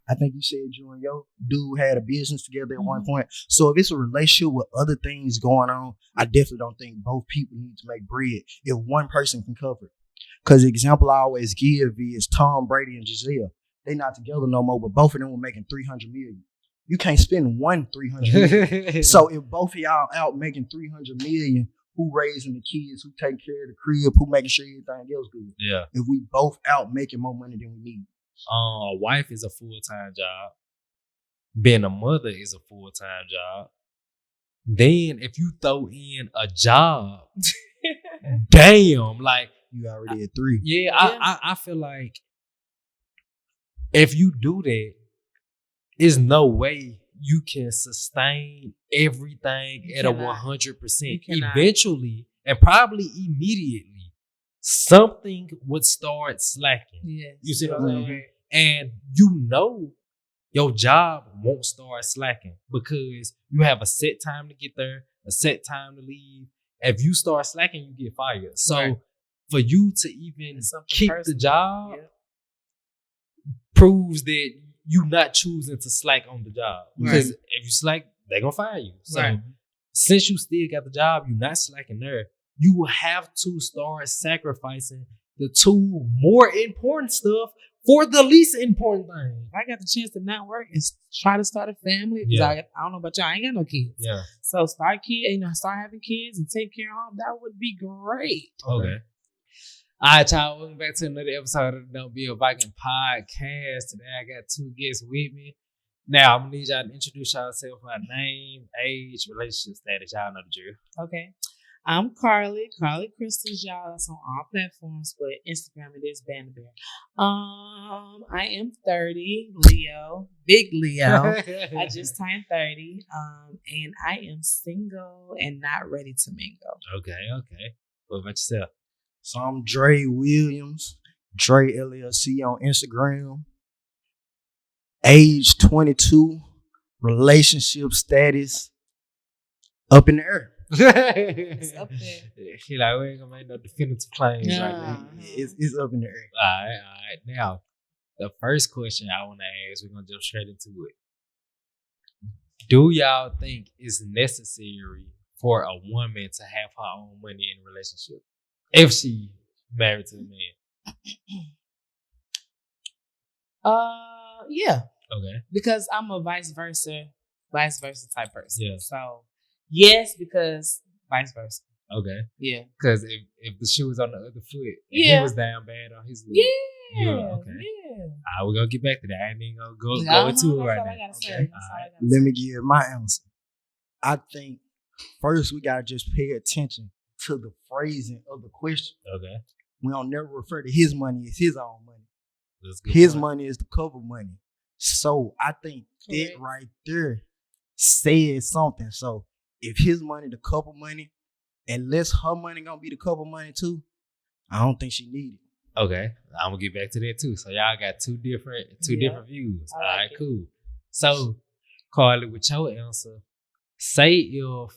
I think you said you and your dude had a business together at one point. So if it's a relationship with other things going on, I definitely don't think both people need to make bread if one person can cover it. Because the example I always give is Tom Brady and Giselle. They not together no more, but both of them were making $300 million. You can't spend one $300 million. So if both of y'all out making $300 million, who raising the kids, who taking care of the crib, who making sure everything else good? Yeah. If we both out making more money than we need. A wife is a full-time job. Being a mother is a full-time job. Then if you throw in a job, damn, like you already at 3. Yeah, I feel like if you do that, there's no way you can sustain everything at a 100%. Eventually, and probably immediately, something would start slacking. Yes. You see what I'm saying? And you know your job won't start slacking because you have a set time to get there, a set time to leave. If you start slacking, you get fired. So for you to even keep the job proves that you not choosing to slack on the job. Because if you slack, they're going to fire you. So since you still got the job, you're not slacking there. You will have to start sacrificing the 2 more important stuff for the least important thing. I got the chance to not work and try to start a family. I don't know about y'all. I ain't got no kids. Yeah. So start having kids and take care of them. That would be great. Okay. All right, y'all. Welcome back to another episode of the Don't Be a Viking podcast. Today I got 2 guests with me. Now I'm gonna need y'all to introduce yourself by name, age, relationship status. Y'all know the drill. Okay. I'm Carly Crystals, y'all. That's on all platforms, but Instagram it is bandabear. I am 30, Leo, big Leo. I just turned 30, and I am single and not ready to mingle. Okay. What about yourself? So I'm Dre Williams, Dre LLC on Instagram. Age 22, relationship status up in the air. It's up there. She like, we ain't gonna make no definitive claims right now. It's up in the air. All right. Now, the first question I want to ask, we're gonna jump straight into it. Do y'all think it's necessary for a woman to have her own money in a relationship if she married to a man? Yeah. Okay. Because I'm a vice versa type person. Yeah. So yes, because vice versa. Okay. Yeah. Because if the shoe was on the other foot, he was down bad on his leg. Yeah. Okay. Yeah. We're gonna get back to that. I ain't even gonna go into it right now. Okay. Let me give my answer. I think first we gotta just pay attention to the phrasing of the question. Okay. We don't never refer to his money as his own money. His money is the cover money. So I think that right there says something. So if his money the couple money, unless her money gonna be the couple money too, I don't think she need it. Okay, I'm gonna get back to that too. So y'all got two different views. All right, cool. So Carly, with your answer, say if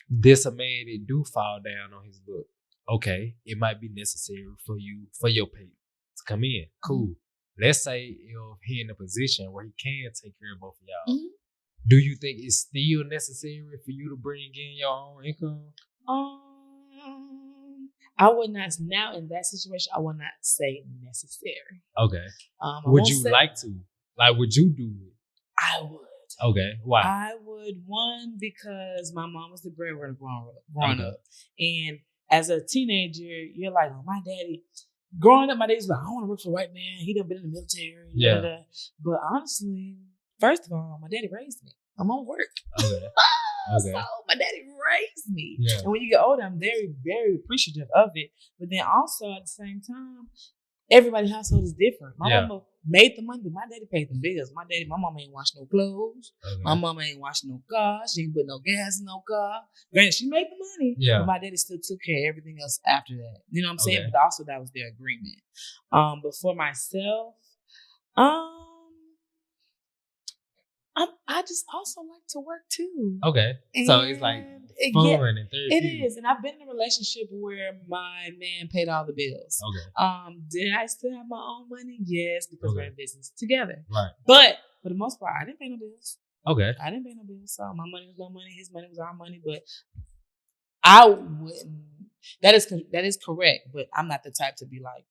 this a man that do fall down on his luck, okay, it might be necessary for your pay to come in. Cool. Let's say if he in a position where he can take care of both of y'all. Mm-hmm. Do you think it's still necessary for you to bring in your own income? I would not, now in that situation, I would not say necessary. Okay. Would you like to? Like, would you do it? I would. Okay. Why? I would, one, because my mom was the breadwinner growing up. And as a teenager, you're like, oh, my daddy. Growing up, my daddy's like, I want to work for a white man. He done been in the military. Yeah. Blah. But honestly, first of all, my daddy raised me. I'm on work. Okay. So my daddy raised me. Yeah. And when you get older, I'm very, very appreciative of it. But then also at the same time, everybody's household is different. My mama made the money, but my daddy paid the bills. My mama ain't wash no clothes. Okay. My mama ain't wash no car. She ain't put no gas in no car. Granted, she made the money. Yeah. But my daddy still took care of everything else after that. You know what I'm saying? But also that was their agreement. But for myself, I just also like to work too. Okay. So it's like fun and therapeutic. It is, and I've been in a relationship where my man paid all the bills. Okay. Did I still have my own money? Yes, because we're in business together. Right. But for the most part, I didn't pay no bills. Okay. I didn't pay no bills. So my money was my money, his money was our money. But I wouldn't. That is correct. But I'm not the type to be like,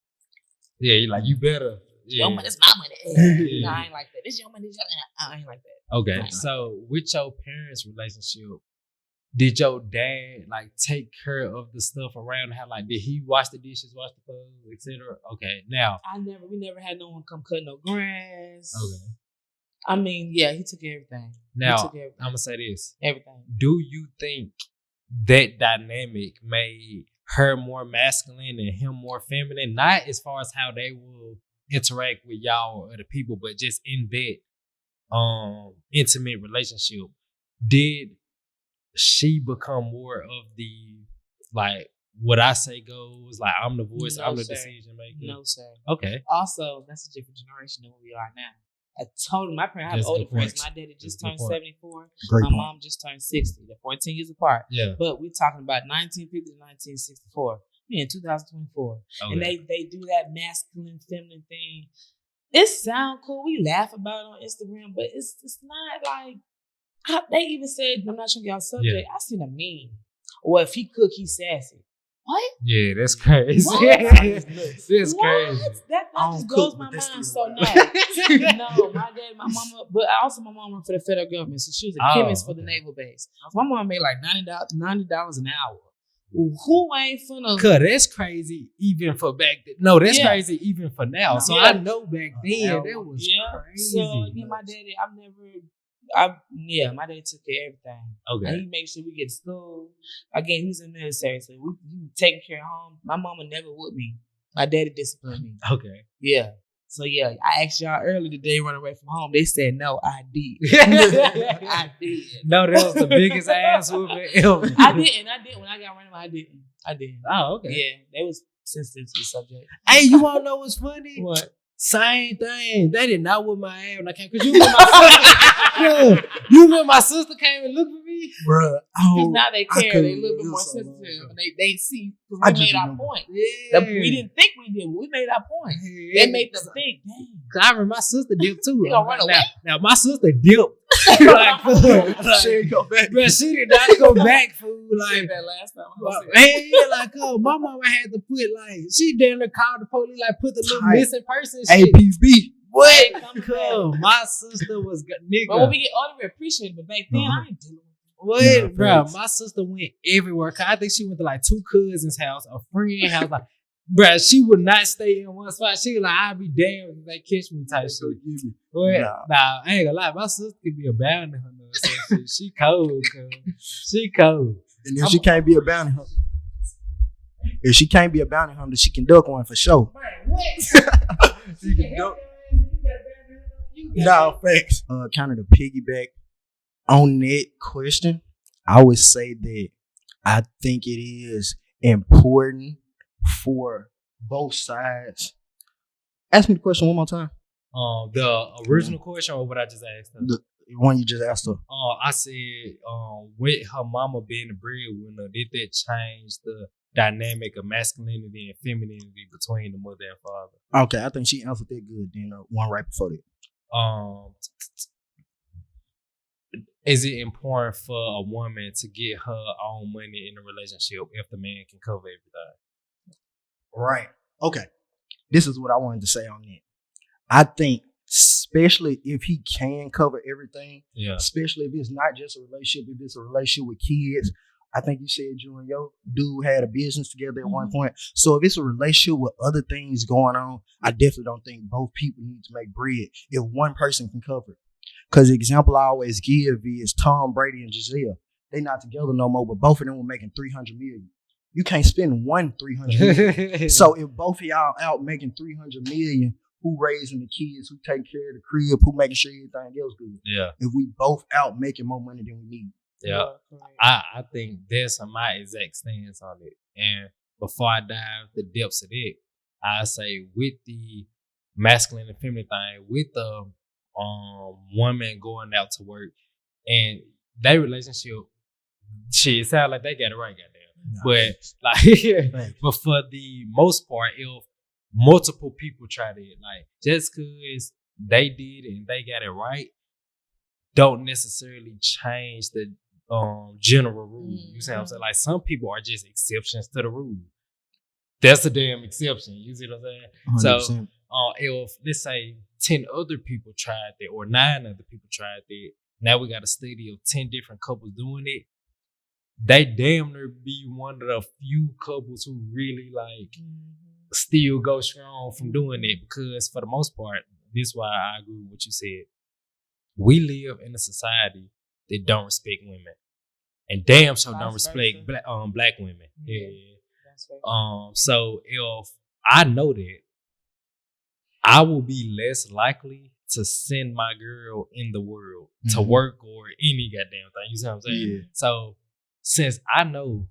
yeah, you're like, you better. Yeah. Your money is my money. No, I ain't like that. This your money. I ain't like that. Okay. So with your parents' relationship, did your dad like take care of the stuff around the house? Like, did he wash the dishes, wash the clothes, etc.? Okay. Now, we never had no one come cut no grass. Okay. I mean, yeah, he took everything. Now, I'm gonna say this. Everything. Do you think that dynamic made her more masculine and him more feminine? Not as far as how they will interact with y'all or other people, but just in that intimate relationship. Did she become more of the, like, what I say goes, like, I'm the voice, I'm the decision maker? No, sir. Okay. Also, that's a different generation than what we are now. My parents have older parents. My daddy just turned 74. My mom just turned 60. They're 14 years apart. Yeah. But we're talking about 1950 to 1964. We're in 2024. Okay. And they do that masculine, feminine thing. It sounds cool. We laugh about it on Instagram, but it's not like, they even said, I'm not sure y'all subject, I seen a meme. Well, if he cook, he's sassy. What? Yeah, that's crazy. What? That's crazy. That just blows my mind. So no, my dad, my mama, but also my mom worked for the federal government, so she was a chemist for the naval base. My mom made like $90 an hour. Who ain't finna? Cause that's crazy even for back then. No, that's crazy even for now. So I know back then that was crazy. So my daddy, my daddy took care of everything. Okay. And he made sure we get to school. Again, he was in the military, so he taking care of home. My mama never would me. My daddy disciplined me. Okay. Yeah. So I asked y'all earlier today run away from home. They said no, I did. I did. No, that was the biggest ass whooping ever. I didn't. When I got run away, I didn't. Oh, okay. Yeah, they was sensitive to the subject. Hey, you wanna know what's funny? What? Same thing. They did not whip my ass when I came. Cause you remember my sister came and looked at me, bruh. Because now they care. They a little bit more sensitive, and they see. Because we made our point. Yeah. We didn't think we did, but we made our point. Yeah. They made them think. Dang. Cause I remember my sister dipped too. They gonna run away. Now my sister dipped. She didn't go back. But she did not go back, fool. Like that last time. My mama had to put she damn near called the police, put the little missing person shit. APB. What? My sister was nigga. But when we get older, we appreciate it. But back then, I ain't dealing with it. What, bro? My sister went everywhere. Cause I think she went to two cousins' house, a friend's house. Bro, she would not stay in one spot. She was like, I'll be damned if they catch me type shit. Nah, I ain't gonna lie. My sister could be a bounty hunter. So she cold, cuz. She cold. And if she can't be a bounty hunter, she can duck one for sure. Man, what? She can duck. No, facts. Kind of to piggyback on that question, I would say that I think it is important for both sides. Ask me the question one more time. The original question or what I just asked her? The one you just asked her. I said, with her mama being the breadwinner, did that change the dynamic of masculinity and femininity between the mother and father? Okay, I think she answered that good. Then one right before that. Is it important for a woman to get her own money in a relationship if the man can cover everything? Right. Okay. This is what I wanted to say on that. I think, especially if he can cover everything, especially if it's not just a relationship, if it's a relationship with kids. I think you said you and your dude had a business together at one point. So if it's a relationship with other things going on, I definitely don't think both people need to make bread if one person can cover it. Because the example I always give is Tom Brady and Giselle. They not together no more, but both of them were making $300 million. You can't spend $300 million. So if both of y'all out making $300 million, who raising the kids, who taking care of the crib, who making sure everything else good? Yeah. If we both out making more money than we need. Yeah. I think that's my exact stance on it. And before I dive the depths of it, I say with the masculine and feminine thing, with the woman going out to work and that relationship shit, it sounds like they got it right, goddamn. Nah, But facts. but for the most part, if multiple people tried it, like just because they did it and they got it right, don't necessarily change the general rule. You see what I'm saying? Like some people are just exceptions to the rule. That's a damn exception. You see what I'm saying? 100%. So if let's say 10 other people tried that or 9 other people tried that, now we got a study of 10 different couples doing it. They damn near be one of the few couples who really like still go strong from doing it, because for the most part, this is why I agree with what you said. We live in a society that don't respect women, and damn sure don't respect black women. Yeah. So if I know that, I will be less likely to send my girl in the world to work or any goddamn thing. You see what I'm saying? Yeah. So since I know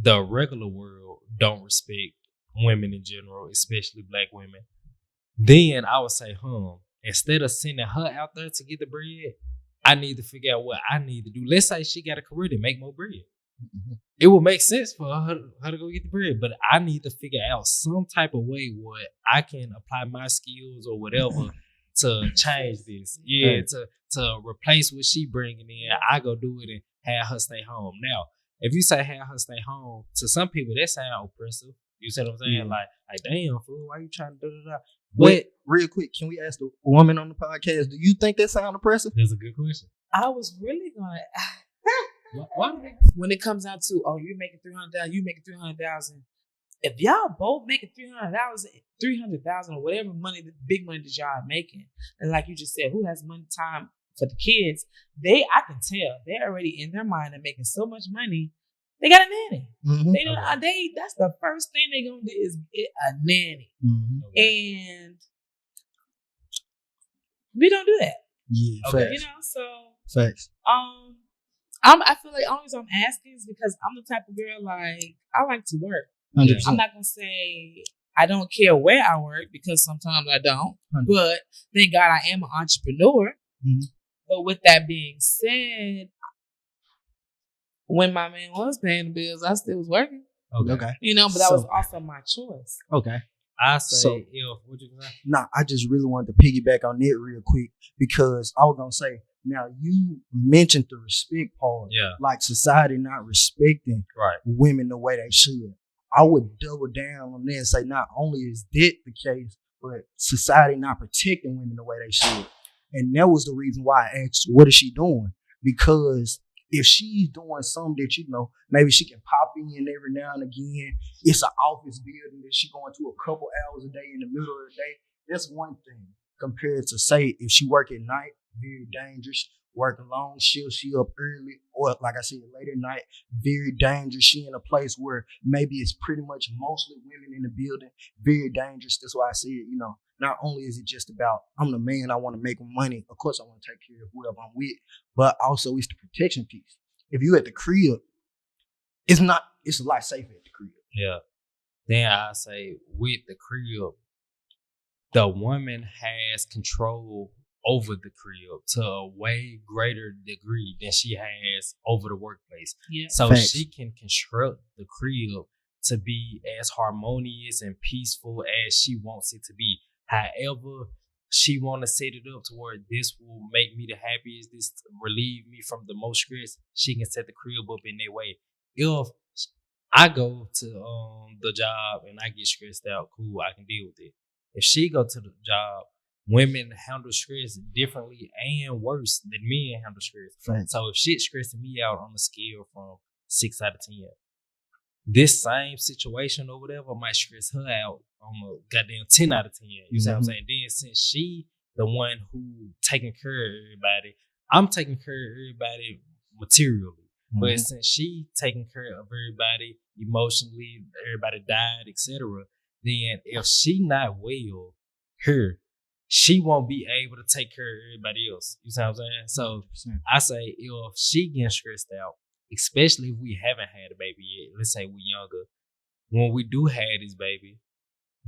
the regular world don't respect women in general, especially black women, then I would say, instead of sending her out there to get the bread, I need to figure out what I need to do. Let's say she got a career to make more bread. It would make sense for her to go get the bread, but I need to figure out some type of way where I can apply my skills or whatever to change this. Yeah, to replace what she bringing in. I go do it and have her stay home. Now, if you say have her stay home, to some people that sound oppressive. You see what I'm saying? Yeah. Like damn fool, why you trying to do that? Wait, real quick, can we ask the woman on the podcast, do you think that sound oppressive? That's a good question. I was really gonna. Why? When it comes out to, you're making $300,000, you making $300,000. If y'all both making $300,000 or whatever money, the big money that y'all are making, and like you just said, who has money time for the kids? I can tell they're already in their mind and making so much money. They got a nanny. Mm-hmm. That's the first thing they're gonna do is get a nanny, and we don't do that. Yeah, okay. Facts. So Facts. I feel like only reason I'm asking is because I'm the type of girl, like, I like to work. 100%. I'm not gonna say I don't care where I work, because sometimes I don't. 100%. But thank God I am an entrepreneur. Mm-hmm. But with that being said, when my man was paying the bills, I still was working. Okay. But that was also my choice. Okay. I say, what you gonna say? Nah, I just really wanted to piggyback on it real quick, because I was gonna say, now you mentioned the respect part. Yeah. Like society not respecting women the way they should. I would double down on that and say not only is that the case, but society not protecting women the way they should. And that was the reason why I asked, what is she doing? Because if she's doing something that, maybe she can pop in every now and again, it's an office building that she going to a couple hours a day in the middle of the day, that's one thing. Compared to, say, if she work at night, very dangerous. Working long shifts, she up early, or like I said, late at night, very dangerous. She in a place where maybe it's pretty much mostly women in the building, very dangerous. That's why I said, not only is it just about, I'm the man, I want to make money. Of course, I want to take care of whoever I'm with, but also it's the protection piece. If you at the crib, it's a lot safer at the crib. Yeah. Then I say with the crib, the woman has control over the crib to a way greater degree than she has over the workplace. Yeah. So Facts. She can construct the crib to be as harmonious and peaceful as she wants it to be. However she want to set it up to where this will make me the happiest, this relieve me from the most stress, she can set the crib up in that way. If I go to the job and I get stressed out, cool, I can deal with it. If she go to the job, women handle stress differently and worse than men handle stress. Right. So if shit's stressing me out on a scale from 6 out of 10, this same situation or whatever might stress her out on a goddamn 10 out of 10. You see what I'm saying? Then since she the one who taking care of everybody, I'm taking care of everybody materially. But since she taking care of everybody emotionally, everybody died, etc., then if she not well, she won't be able to take care of everybody else. You see what I'm saying? So 100%. I say if she getting stressed out, especially if we haven't had a baby yet, let's say we younger, when we do have this baby,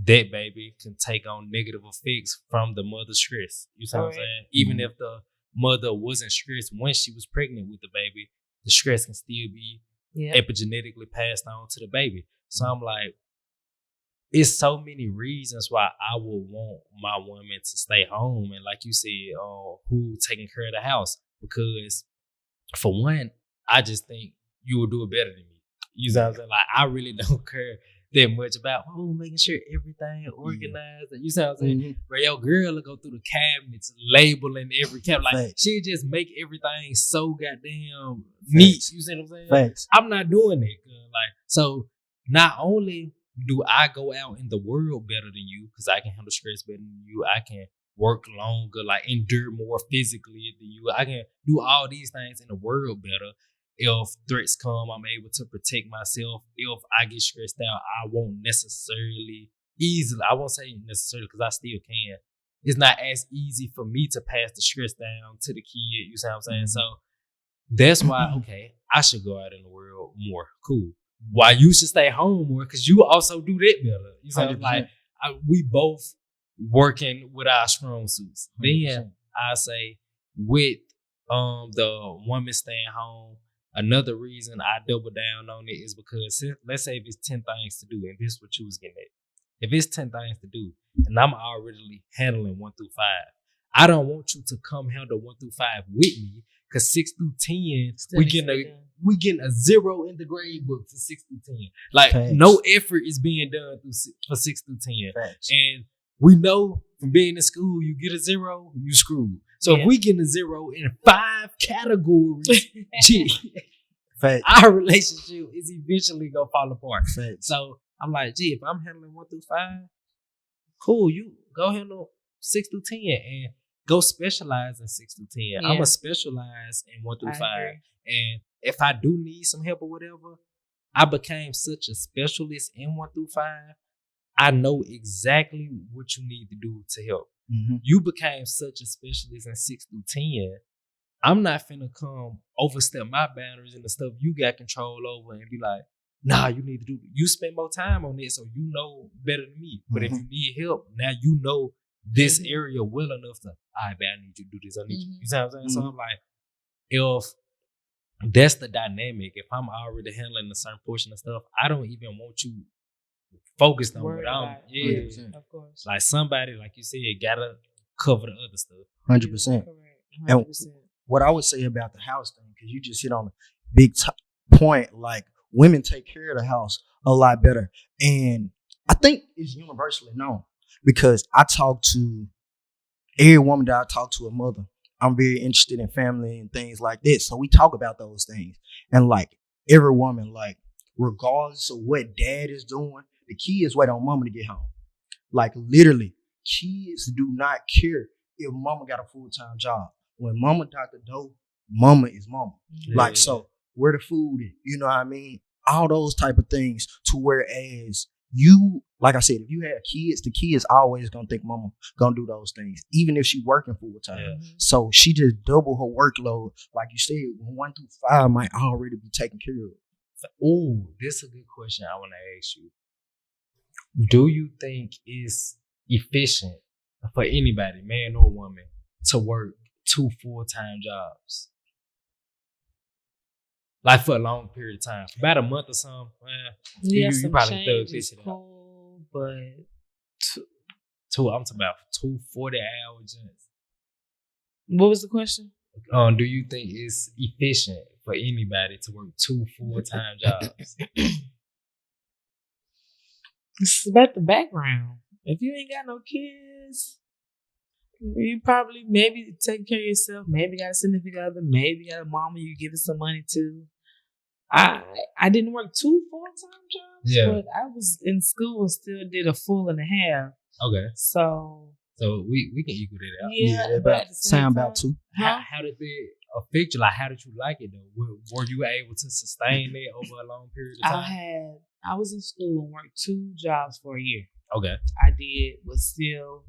that baby can take on negative effects from the mother's stress. You see what I'm saying? Even if the mother wasn't stressed when she was pregnant with the baby, the stress can still be epigenetically passed on to the baby. So I'm like, it's so many reasons why I would want my woman to stay home. And like you said, who taking care of the house? Because for one, I just think you will do it better than me. You know what I'm saying? Like, I really don't care that much about making sure everything organized. You see what I'm saying? Mm-hmm. Where your girl will go through the cabinets, labeling every cabinet. Like, she just make everything so goddamn neat. You see what I'm saying? Facts. I'm not doing that. Like, so not only do I go out in the world better than you, because I can handle stress better than you, I can work longer, like endure more physically than you, I can do all these things in the world better. If threats come, I'm able to protect myself. If I get stressed out, I won't necessarily I won't say necessarily because I still can. It's not as easy for me to pass the stress down to the kid. You see what I'm saying? So that's why, okay, I should go out in the world more. Cool. Why you should stay home more, because you also do that better. You know, like we both working with our strong suits. 100%. Then I say with the woman staying home, another reason I double down on it is because let's say if it's 10 things to do, and this is what you was getting at. If it's 10 things to do, and I'm already handling 1 through 5, I don't want you to come handle 1 through 5 with me, because 6 through 10, we getting a 0 in the grade book for 6 through 10. Like, no effort is being done for 6 through 10. Facts. And we know from being in school, you get a 0, you screwed. So if we get a 0 in 5 categories, our relationship is eventually gonna fall apart. Facts. So I'm like, if I'm handling 1 through 5, cool, you go handle 6 through 10 and go specialize in 6 through 10. Yeah. I'm going to specialize in 1 through 5. And if I do need some help or whatever, I became such a specialist in 1 through 5. I know exactly what you need to do to help. Mm-hmm. You became such a specialist in 6 through 10. I'm not finna come overstep my boundaries and the stuff you got control over and be like, nah, you need to do it. You spend more time on it, so you know better than me. But if you need help, now you know this area well enough to, all right, man, I need you to do this. I need you. You see what I'm saying? Mm-hmm. So I'm like, if that's the dynamic, if I'm already handling a certain portion of stuff, I don't even want you focused on what I'm. Yeah, 100%. Of course. Like somebody, like you said, gotta cover the other stuff. 100%. And what I would say about the house thing, because you just hit on a big point, like women take care of the house a lot better. And I think it's universally known, because I talk to every woman that I talk to, a mother. I'm very interested in family and things like this. So we talk about those things. And like every woman, like regardless of what dad is doing, the kids wait on mama to get home. Like literally, kids do not care if mama got a full-time job. When mama got the dough, mama is mama. Yeah. Like, so where the food is, you know what I mean? All those type of things, to whereas you, like I said, if you have kids, the kids always gonna think mama gonna do those things, even if she working full time. Yeah. So she just double her workload. Like you said, 1 through 5 might already be taken care of. Oh, this is a good question I want to ask you. Do you think it's efficient for anybody, man or woman, to work 2 full-time jobs? Like for a long period of time, about a month or something. You probably thug this shit out. But I'm talking about 2 40-hour jobs. What was the question? Do you think it's efficient for anybody to work 2 full-time jobs? It's about the background. If you ain't got no kids, you probably maybe take care of yourself. Maybe got a significant other. Maybe got a mama you giving some money to. I didn't work 2 full-time jobs, but I was in school and still did a full and a half. Okay. So we can equal that out. Yeah, but sound about 2. How did it affect you? Like, how did you like it though? Were you able to sustain it over a long period of time? I was in school and worked 2 jobs for a year. Okay. I did, was still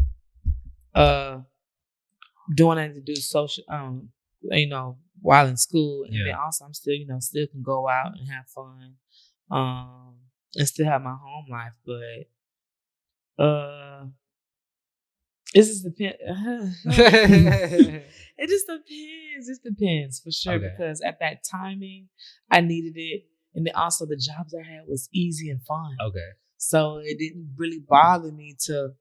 doing that to do social, while in school. And then also I'm still, still can go out and have fun, and still have my home life. But it just depends. It just depends. It depends for sure, Okay. because at that timing, I needed it. And then also the jobs I had was easy and fun. Okay. So it didn't really bother me to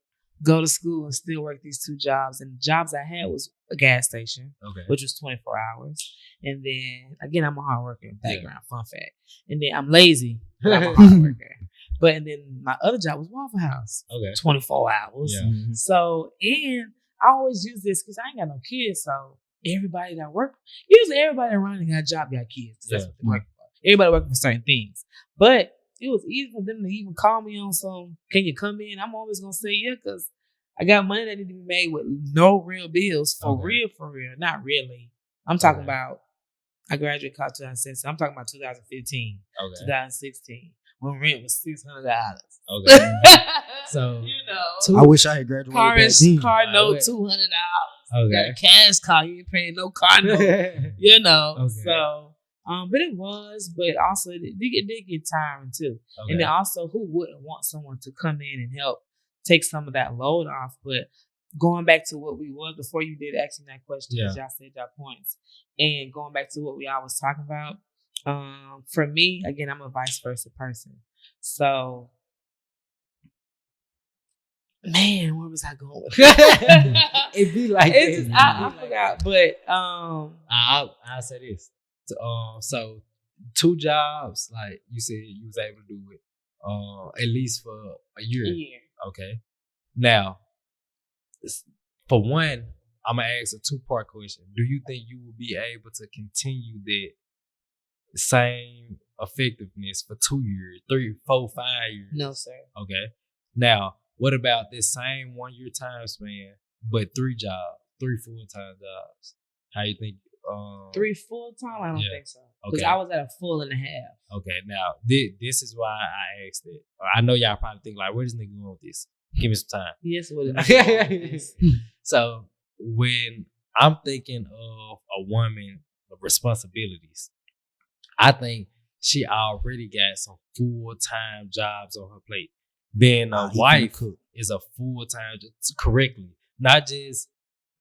go to school and still work these 2 jobs. And the jobs I had was a gas station, Okay. which was 24 hours. And then, again, I'm a hard worker in background, fun fact. And then I'm lazy, but I'm a hard worker. But and then my other job was Waffle House, Okay. 24 hours. Yeah. Mhm. So, and I always use this because I ain't got no kids. So everybody that work, usually everybody around and got a job got kids. That's what they're working for. Everybody working for certain things. But it was easy for them to even call me on some, can you come in? I'm always going to say yeah, because I got money that need to be made with no real bills. For real. Not really. I'm talking about, I graduated college 2006. I'm talking about 2015, 2016, when rent was $600. Okay. So, you know, I wish I had graduated back then. car note $200. Okay. Got a cash car, you ain't paying no car note. You know, Okay. so but it was, but also it did get tiring too. Okay. And then also, who wouldn't want someone to come in and help take some of that load off? But going back to what we was before you did ask me that question, because y'all said y'all points, and going back to what we always talking about. For me, again, I'm a vice versa person. So, man, where was I going with that? It'd be like it's just, I forgot, but I'll say this. So 2 jobs, like you said, you was able to do it at least for a year. Okay. Now, for one, I'm gonna ask a 2-part question. Do you think you will be able to continue that same effectiveness for 2 years, 3, 4, 5 years? No, sir. Okay. Now, what about this same 1 year time span, but 3 full-time jobs? How you think? 3 full-time? I don't think so. Because Okay. I was at a 1.5 full. Okay. Now, this is why I asked it. I know y'all probably think like, where's this nigga going with this? Give me some time. Yes, what it is. So when I'm thinking of a woman of responsibilities, I think she already got some full-time jobs on her plate. Then a wife is a full-time correctly, not just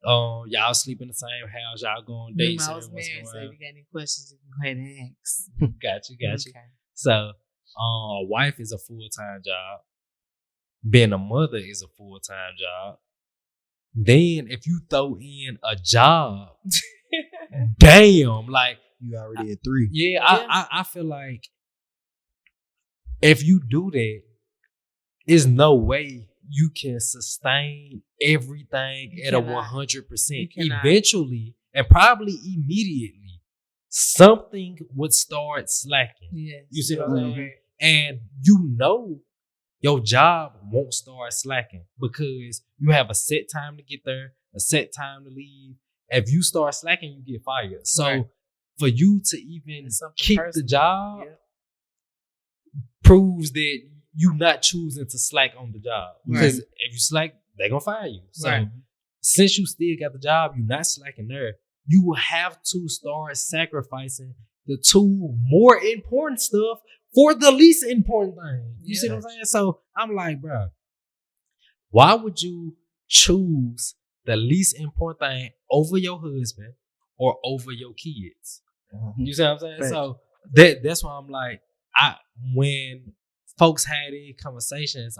y'all sleep in the same house, y'all go on dates. I was married, so if you got any questions, you can go ahead and ask. Got you. Okay. So a wife is a full-time job. Being a mother is a full-time job. Then if you throw in a job, damn, like You already at 3. yeah. I feel like if you do that, there's no way you can sustain everything at a 100%. Eventually, and probably immediately, something would start slacking. Yes. You see what I'm saying? And you know your job won't start slacking because you have a set time to get there, a set time to leave. If you start slacking, you get fired. So for you to even keep the job proves that you not choosing to slack on the job. Because if you slack, they're going to fire you. So since you still got the job, you're not slacking there. You will have to start sacrificing the 2 more important stuff for the least important thing. You see what I'm saying? So I'm like, bro, why would you choose the least important thing over your husband or over your kids? You see what I'm saying? So that's why I'm like, when folks had these conversations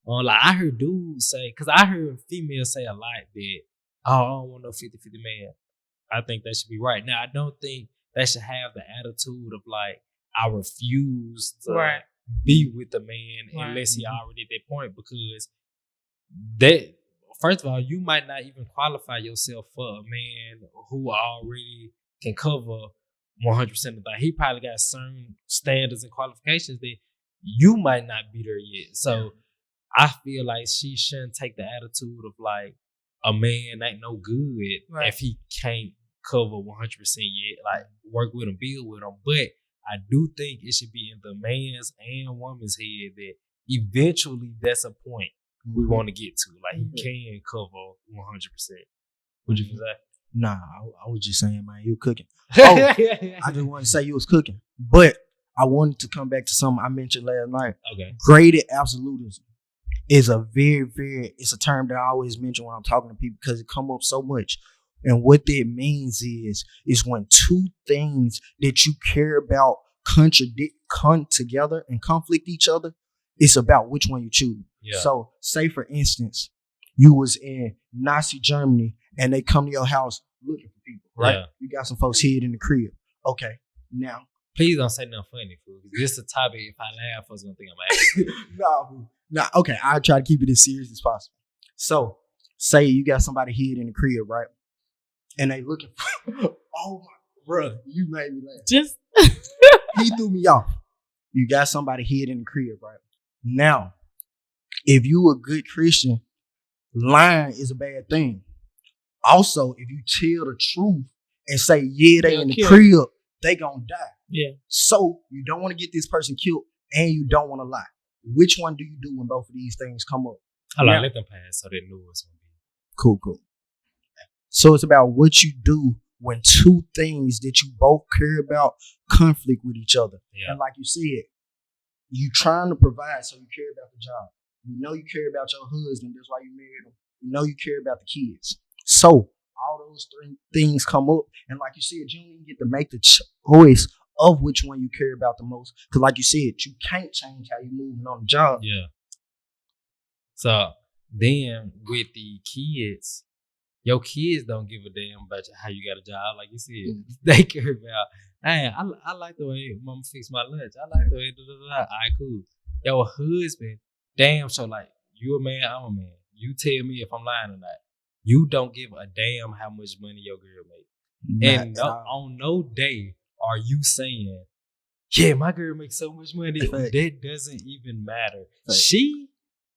on like, I heard dudes say, because I heard females say a lot that, oh, I don't want no 50-50 man. I think that should be right. Now, I don't think they should have the attitude of like, I refuse to be with the man unless he already at that point, because that, first of all, you might not even qualify yourself for a man who already can cover 100% of the thing. He probably got certain standards and qualifications that you might not be there yet. So I feel like she shouldn't take the attitude of like, a man ain't no good if he can't cover 100% yet. Like, work with him, build with him. But I do think it should be in the man's and woman's head that eventually that's a point we want to get to. Like, he can cover 100%. Would you say? Nah, I was just saying, man, you cooking. Oh, I just wanted to say you was cooking. But I wanted to come back to something I mentioned last night. Okay. Graded absolutism is a it's a term that I always mention when I'm talking to people because it come up so much. And what that means is when two things that you care about come together and conflict each other, it's about which one you choose. Yeah. So say for instance, you was in Nazi Germany and they come to your house looking for people, right? Yeah. You got some folks hid in the crib. Okay, now. Please don't say nothing funny, fool. This is a topic. If I laugh, folks gonna think I'm asking. No, okay, I'll try to keep it as serious as possible. So say you got somebody hid in the crib, right? And they looking for, oh my brother, you made me laugh. Just He threw me off. You got somebody hid in the crib, right? Now, if you a good Christian, lying is a bad thing. Also, if you tell the truth and say, yeah, they in the crib, they gonna die. Yeah. So you don't want to get this person killed and you don't want to lie. Which one do you do when both of these things come up? I like let them pass so they know what's gonna be. Cool. So it's about what you do when two things that you both care about conflict with each other. Yeah. And like you said, you trying to provide, so you care about the job. You know you care about your husband. That's why you married him. You know you care about the kids. So all those three things come up. And like you said, you don't even get to make the choice of which one you care about the most. Because like you said, you can't change how you're moving on the job. Yeah. So then with the kids, your kids don't give a damn about how you got a job. Like you said, they care about, hey, I like the way mama fix my lunch. I like the way, All right, cool. Your husband, damn, so like, you a man, I'm a man. You tell me if I'm lying or not. You don't give a damn how much money your girl make. And on no day are you saying, yeah, my girl makes so much money. That doesn't even matter. She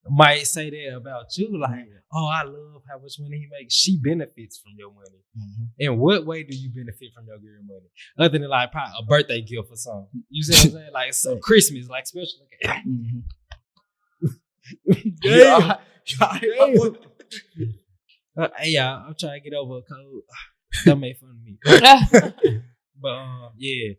might say that about you, like, oh, I love how much money he makes. She benefits from your money. Mm-hmm. In what way do you benefit from your girl money? Other than like probably a birthday gift or something. You see what I'm saying? Like so Christmas, like special. Damn. Hey y'all, I'm trying to get over a cold. Don't make fun of me. But yeah,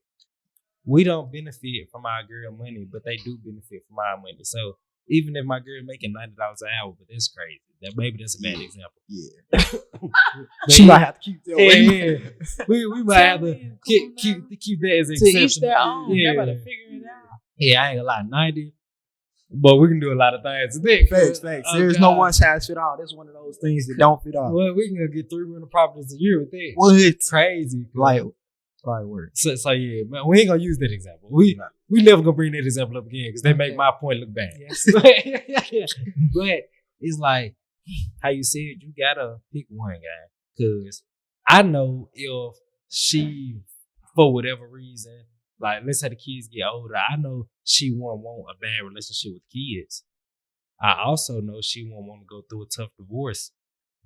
we don't benefit from our girl money, but they do benefit from our money. So even if my girl making $90 an hour, but that's crazy. Maybe that's a bad example. Yeah. She might have to keep that. Yeah. We might have to keep that as an exception. To each their own. Yeah. They're about to figure it out. Yeah, I ain't gonna lie, 90. But we can do a lot of things today. Facts. There's no one size fit all. That's one of those things that don't fit all. Well, we can get 3 rental properties a year with that. What? Crazy. Like work. So yeah, man, we ain't gonna use that example. We never gonna bring that example up again because they make my point look bad. Yes. But it's like how you said, you gotta pick one guy. Because I know if she, for whatever reason, like let's say the kids get older, I know she won't want a bad relationship with kids. I also know she won't want to go through a tough divorce,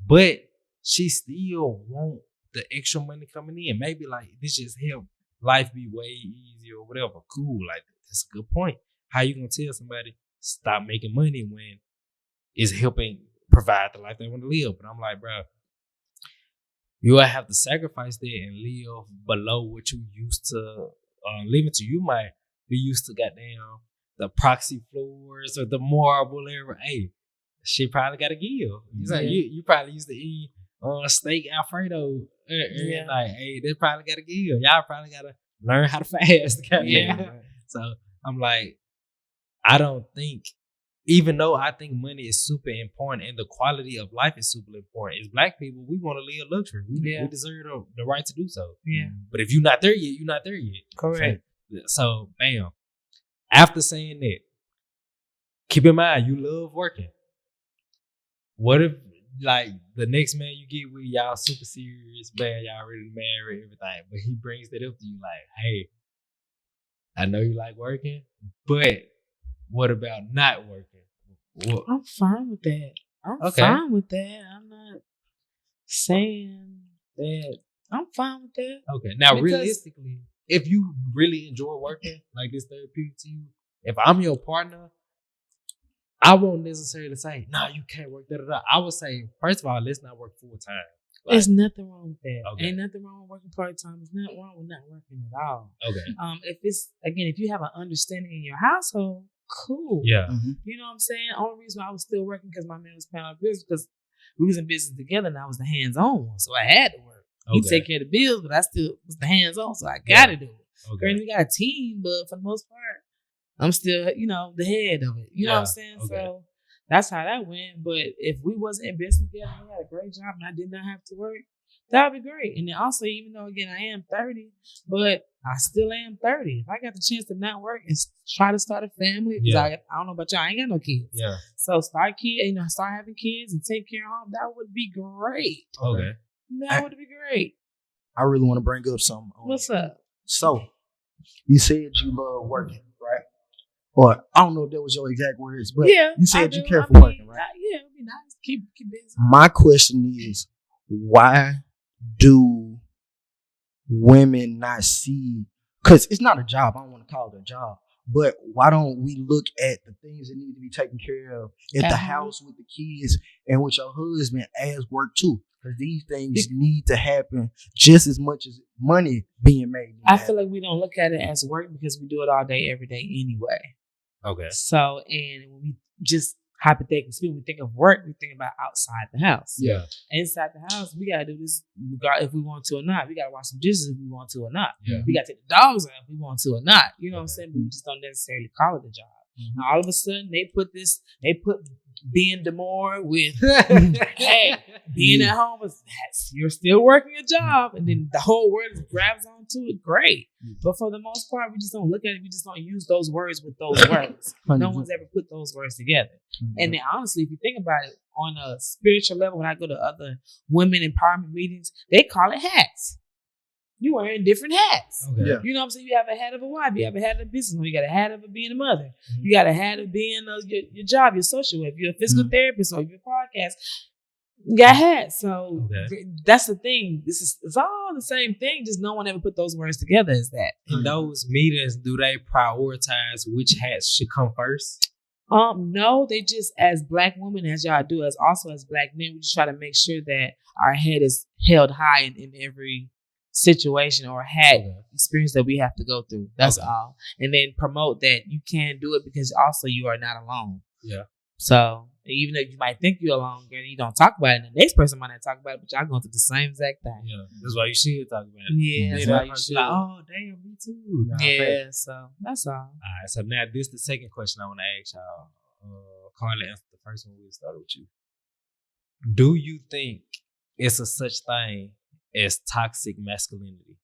but she still want the extra money coming in. Maybe like this just help life be way easier or whatever. Cool, like that's a good point. How you gonna tell somebody stop making money when it's helping provide the life they want to live? But I'm like, bro, you will have to sacrifice that and live below what you used to living to. You might be used to goddamn the proxy floors or the marble area. Hey, she probably got to give. You probably used to eat steak Alfredo. Like, hey, they probably got to give. Y'all probably got to learn how to fast. So I'm like, I don't think, even though I think money is super important and the quality of life is super important, as Black people, we want to live luxury. We deserve the right to do so. Yeah. But if you're not there yet, you're not there yet. Correct. So bam. After saying that, keep in mind, you love working. What if, like, the next man you get with, y'all super serious, man, y'all already married, everything, but he brings that up to you like, hey, I know you like working, but what about not working? What? I'm fine with that. I'm fine with that. I'm not saying that. I'm fine with that. Okay. Now, realistically, if you really enjoy working, like this therapeutic to you, if I'm your partner, I won't necessarily say, no, you can't work that. I would say, first of all, let's not work full time. Like, there's nothing wrong with that. Okay. Ain't nothing wrong with working part time. There's nothing wrong with not working at all. Okay. If you have an understanding in your household, cool. Yeah. Mm-hmm. You know what I'm saying? Only reason why I was still working because my man was paying our bills because we was in business together, and I was the hands-on one, so I had to work. He take care of the bills, but I still was the hands-on, so I got to do it. Granted, we got a team, but for the most part, I'm still, the head of it. You know what I'm saying? So that's how that went. But if we wasn't in business together, we had a great job, and I did not have to work, that would be great. And then also, even though, again, I am 30, but I still am 30. If I got the chance to not work and try to start a family, because I don't know about y'all, I ain't got no kids. Yeah. So start having kids and take care of home, that would be great. Okay. That would be great. I really want to bring up something. What's up? So, you said you love working, right? Or I don't know if that was your exact words, but you said you care for working, right? Yeah, it'd be nice. Keep busy. My question is, why do women not see? Because it's not a job. I don't want to call it a job. But why don't we look at the things that need to be taken care of at the house with the kids and with your husband as work too? Because these things need to happen just as much as money being made. I feel like we don't look at it as work because we do it all day, every day anyway. Okay. So, and when we just hypothetically speaking, we think of work, we think about outside the house. Yeah. Inside the house, we gotta do this if we want to or not. We gotta wash some dishes if we want to or not. Yeah. We gotta take the dogs out if we want to or not. You know what I'm saying? But we just don't necessarily call it a job. Mm-hmm. Now, all of a sudden, they put being Demore with, hey, being at home is you're still working a job, and then the whole world grabs onto it. Great, but for the most part, we just don't look at it. We just don't use those words with those words. No one's ever put those words together. And then, honestly, if you think about it on a spiritual level, when I go to other women empowerment meetings, they call it hats. You wearing different hats. Okay. Yeah. You know what I'm saying? You have a hat of a wife. You have a hat of a business. You got a hat of being a mother. Mm-hmm. You got a hat of being your job, your social. If you're a physical therapist or you're a podcast, you got hats. So that's the thing. It's all the same thing. Just no one ever put those words together as that. In those meetings, do they prioritize which hats should come first? No, they just, as Black women, as y'all do, as also as Black men, we just try to make sure that our head is held high in every situation or experience that we have to go through. That's all. And then promote that you can do it because also you are not alone. Yeah. So even though you might think you're alone, girl, you don't talk about it, and the next person might not talk about it, but y'all going through the same exact thing. Yeah. That's why you should talk about it. Yeah, that's why you should. Like, oh, damn, me too. Yeah, so that's all. All right, so now this is the second question I want to ask y'all. Carla answered the first one. We'll start with you. Do you think it's a such thing as toxic masculinity?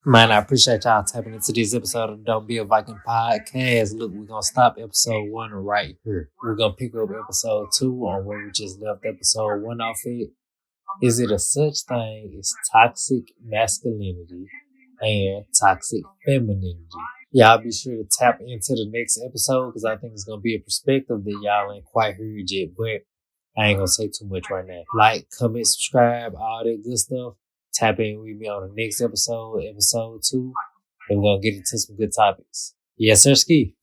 Man, I appreciate y'all tapping into this episode of Don't Be a Viking podcast. Look, we're going to stop episode 1 right here. We're going to pick up episode 2 on where we just left episode 1 off it. Is it a such thing as toxic masculinity and toxic femininity? Y'all be sure to tap into the next episode because I think it's going to be a perspective that y'all ain't quite heard yet, but I ain't going to say too much right now. Like, comment, subscribe, all that good stuff. Tap in with me on the next episode 2, and we're going to get into some good topics. Yes, sir, Ski.